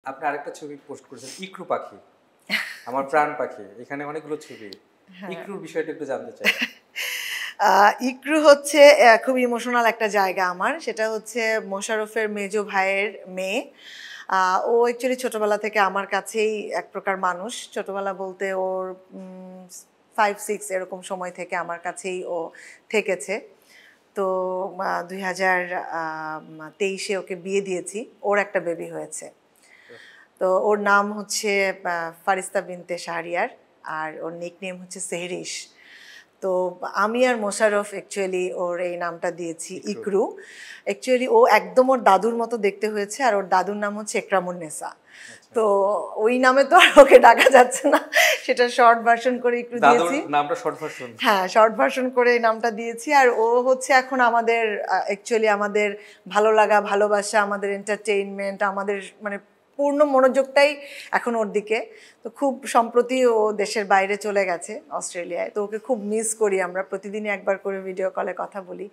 আপনি আরেকটা ছবি পোস্ট করেছেন ইকরু পাখি, আমার প্রাণ পাখি, এখানে অনেকগুলো ছবি। ইকরুর বিষয়টা একটু জানতে চাই। ইকরু হচ্ছে খুব ইমোশনাল একটা জায়গা আমার, সেটা হচ্ছে মোশাররফের মেজো ভাইয়ের মেয়ে। ও অ্যাকচুয়ালি ছোটবেলা থেকে আমার কাছেই এক প্রকার মানুষ, ছোটবেলা বলতে ওর 5-6 এরকম সময় থেকে আমার কাছেই ও থেকেছে। তো 2023-এ ওকে বিয়ে দিয়েছি, ওর একটা বেবি হয়েছে। তো ওর নাম হচ্ছে ফারিস্তা বিনতে শাহরিয়ার, আর ওর নিকনেম হচ্ছে সেহরিশ। তো আমি আর মোশাররফ অ্যাকচুয়ালি ওর এই নামটা দিয়েছি ইকরু। অ্যাকচুয়ালি ও একদম ওর দাদুর মতো দেখতে হয়েছে, আর ওর দাদুর নাম হচ্ছে একরামুন্নেসা। তো ওই নামে তো আর ওকে ডাকা যাচ্ছে না, সেটা শর্ট ভার্সন করে ইকরু দিয়েছি। নামটা শর্ট ভার্সন? হ্যাঁ, শর্ট ভার্সন করে এই নামটা দিয়েছি। আর ও হচ্ছে এখন আমাদের অ্যাকচুয়ালি আমাদের ভালো লাগা, ভালোবাসা, আমাদের এন্টারটেইনমেন্ট, আমাদের মানে পূর্ণ মনোযোগটাই এখন ওর দিকে। তো খুব সম্প্রতি ও দেশের বাইরে চলে গেছে, অস্ট্রেলিয়ায়। তো ওকে খুব মিস করি আমরা, প্রতিদিনই একবার করে ভিডিও কলে কথা বলি।